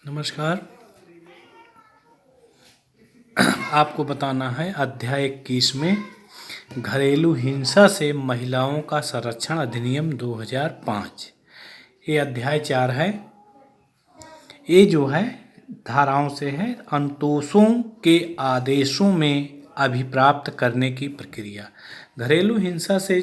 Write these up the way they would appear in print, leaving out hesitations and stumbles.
नमस्कार। आपको बताना है अध्याय 21 में घरेलू हिंसा से महिलाओं का संरक्षण अधिनियम 2005। ये अध्याय 4 है। ये जो है धाराओं से है अंतोषों के आदेशों में अभिप्राप्त करने की प्रक्रिया। घरेलू हिंसा से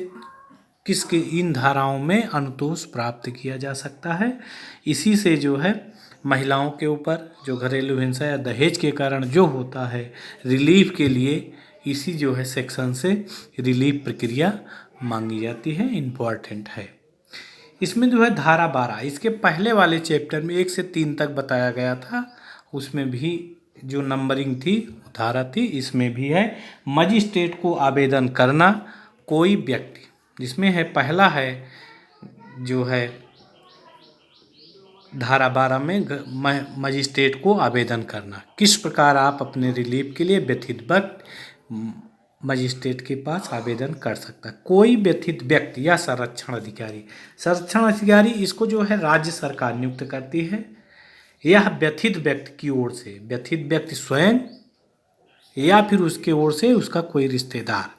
किसके इन धाराओं में अनुतोष प्राप्त किया जा सकता है। इसी से जो है महिलाओं के ऊपर जो घरेलू हिंसा या दहेज के कारण जो होता है रिलीफ के लिए इसी जो है सेक्शन से रिलीफ प्रक्रिया मांगी जाती है, इम्पॉर्टेंट है। इसमें जो है धारा 12 इसके पहले वाले चैप्टर में 1 से 3 तक बताया गया था, उसमें भी जो नंबरिंग थी धारा थी, इसमें भी है मजिस्ट्रेट को आवेदन करना कोई व्यक्ति, जिसमें है पहला है जो है धारा 12 में मजिस्ट्रेट को आवेदन करना, किस प्रकार आप अपने रिलीफ के लिए व्यथित वक्त मजिस्ट्रेट के पास आवेदन कर सकता है। कोई व्यथित व्यक्ति या संरक्षण अधिकारी इसको जो है राज्य सरकार नियुक्त करती है। यह व्यथित व्यक्ति की ओर से, व्यथित व्यक्ति स्वयं या फिर उसके ओर से उसका कोई रिश्तेदार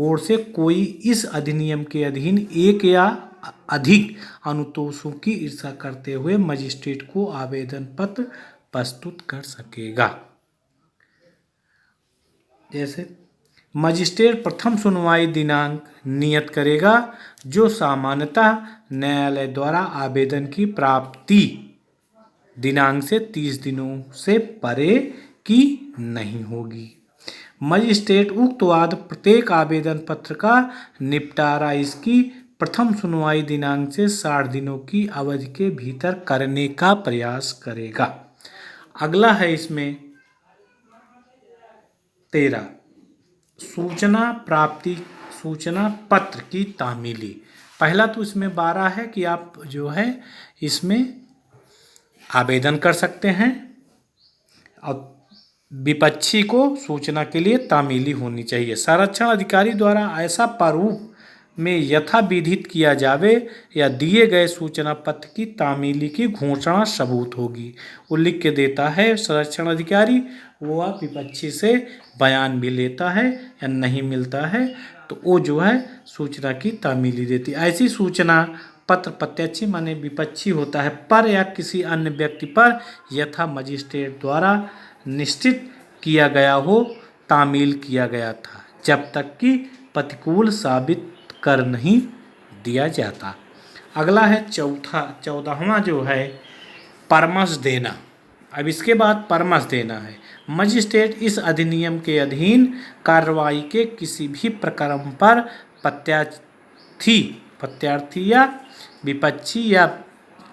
ओर से कोई इस अधिनियम के अधीन एक या अधिक अनुतोषों की ईर्षा करते हुए मजिस्ट्रेट को आवेदन पत्र प्रस्तुत कर सकेगा। जैसे मजिस्ट्रेट प्रथम सुनवाई दिनांक नियत करेगा जो सामान्यतः न्यायालय द्वारा आवेदन की प्राप्ति दिनांक से 30 दिनों से परे की नहीं होगी। मजिस्ट्रेट उक्त वाद प्रत्येक आवेदन पत्र का निपटारा इसकी प्रथम सुनवाई दिनांक से 60 दिनों की अवधि के भीतर करने का प्रयास करेगा। अगला है इसमें 13 सूचना पत्र की तामीली। पहला तो इसमें 12 है कि आप जो है इसमें आवेदन कर सकते हैं और विपक्षी को सूचना के लिए तामीली होनी चाहिए। संरक्षण अधिकारी द्वारा ऐसा प्रारूप में यथाविधित किया जावे या दिए गए सूचना पत्र की तामीली की घोषणा सबूत होगी। वो लिख के देता है संरक्षण अधिकारी, वो आप विपक्षी से बयान भी लेता है या नहीं मिलता है तो वो जो है सूचना की तामीली देती है। ऐसी सूचना पत्र प्रत्याशी माने विपक्षी होता है पर या किसी अन्य व्यक्ति पर यथा मजिस्ट्रेट द्वारा निश्चित किया गया हो तामील किया गया था जब तक कि प्रतिकूल साबित कर नहीं दिया जाता। अगला है 14वां जो है परामर्श देना। अब इसके बाद परामर्श देना है। मजिस्ट्रेट इस अधिनियम के अधीन कार्रवाई के किसी भी प्रकरण पर प्रत्यार्थी या विपक्षी या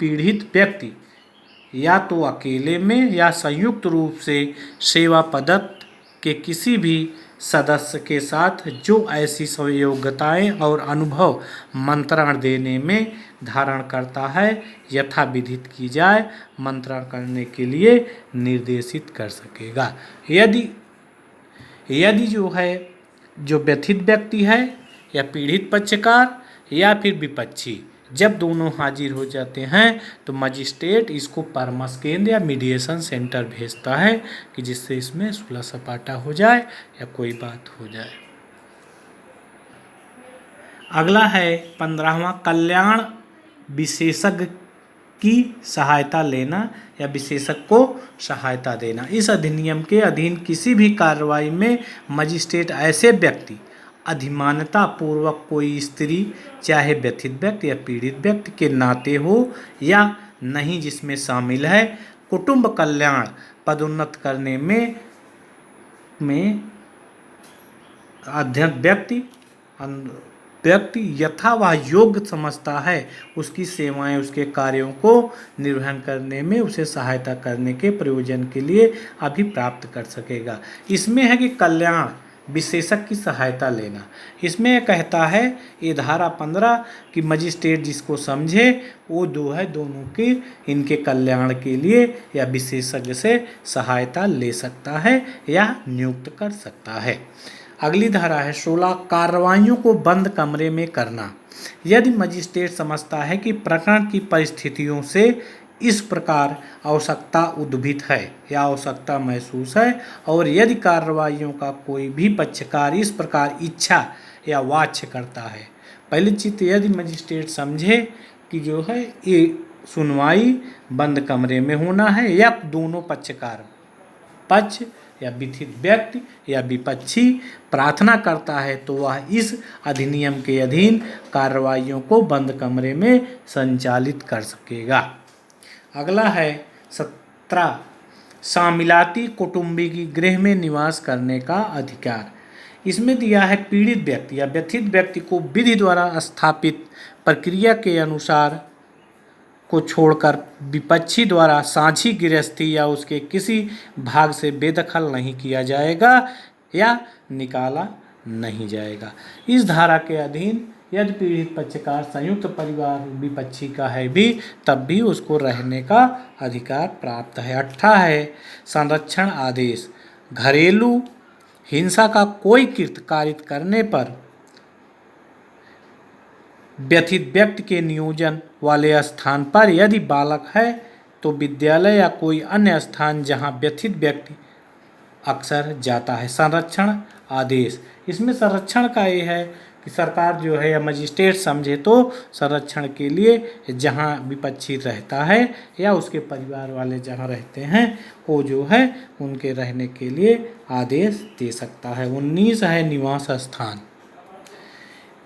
पीड़ित व्यक्ति या तो अकेले में या संयुक्त रूप से सेवा पदक के किसी भी सदस्य के साथ जो ऐसी योग्यताएं और अनुभव मंत्रण देने में धारण करता है यथा विधित की जाए मंत्रण करने के लिए निर्देशित कर सकेगा। यदि जो है जो व्यथित व्यक्ति है या पीड़ित पक्षकार या फिर विपक्षी जब दोनों हाजिर हो जाते हैं तो मजिस्ट्रेट इसको परामर्श केंद्र या मीडिएशन सेंटर भेजता है कि जिससे इसमें सुलह सपाटा हो जाए या कोई बात हो जाए। अगला है 15वां कल्याण विशेषज्ञ की सहायता लेना या विशेषज्ञ को सहायता देना। इस अधिनियम के अधीन किसी भी कार्रवाई में मजिस्ट्रेट ऐसे व्यक्ति अधिमानता पूर्वक कोई स्त्री चाहे व्यथित व्यक्ति या पीड़ित व्यक्ति के नाते हो या नहीं जिसमें शामिल है कुटुंब कल्याण पदोन्नत करने में अध्यक्ष व्यक्ति यथा वह योग्य समझता है उसकी सेवाएं उसके कार्यों को निर्वहन करने में उसे सहायता करने के प्रयोजन के लिए अभिप्राप्त कर सकेगा। इसमें है कि कल्याण विशेषज्ञ की सहायता लेना। इसमें कहता है ये धारा 15 कि मजिस्ट्रेट जिसको समझे वो दोनों के इनके कल्याण के लिए या विशेषज्ञ से सहायता ले सकता है या नियुक्त कर सकता है। अगली धारा है 16 कार्रवाइयों को बंद कमरे में करना। यदि मजिस्ट्रेट समझता है कि प्रकरण की परिस्थितियों से इस प्रकार आवश्यकता उद्भित है या आवश्यकता महसूस है, और यदि कार्रवाइयों का कोई भी पक्षकार इस प्रकार इच्छा या वाच्य करता है। पहली चीज, यदि मजिस्ट्रेट समझे कि जो है ये सुनवाई बंद कमरे में होना है या दोनों पक्षकार, पक्ष या विथित व्यक्ति या विपक्षी प्रार्थना करता है, तो वह इस अधिनियम के अधीन कार्रवाइयों को बंद कमरे में संचालित कर सकेगा। अगला है 17, शामिलाती कुटुंबिकी गृह में निवास करने का अधिकार। इसमें दिया है पीड़ित व्यक्ति या व्यथित व्यक्ति को विधि द्वारा स्थापित प्रक्रिया के अनुसार को छोड़कर विपक्षी द्वारा साझी गृहस्थी या उसके किसी भाग से बेदखल नहीं किया जाएगा या निकाला नहीं जाएगा। इस धारा के अधीन यदि पीड़ित पक्षकार संयुक्त परिवार विपक्षी का है भी, तब भी उसको रहने का अधिकार प्राप्त है। 18 है संरक्षण आदेश। घरेलू हिंसा का कोई कृत्य कारित करने पर व्यथित व्यक्ति के नियोजन वाले स्थान पर यदि बालक है तो विद्यालय या कोई अन्य स्थान जहां व्यथित व्यक्ति अक्सर जाता है। संरक्षण आदेश, इसमें संरक्षण का ये है कि सरकार जो है या मजिस्ट्रेट समझे तो संरक्षण के लिए जहां विपक्षी रहता है या उसके परिवार वाले जहां रहते हैं वो जो है उनके रहने के लिए आदेश दे सकता है। 19 है निवास स्थान।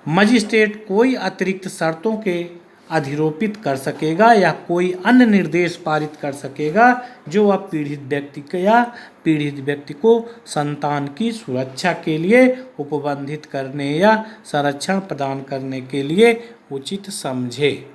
मजिस्ट्रेट कोई अतिरिक्त शर्तों के अधिरोपित कर सकेगा या कोई अन्य निर्देश पारित कर सकेगा जो वह पीड़ित व्यक्ति को संतान की सुरक्षा के लिए उपबंधित करने या संरक्षण प्रदान करने के लिए उचित समझे।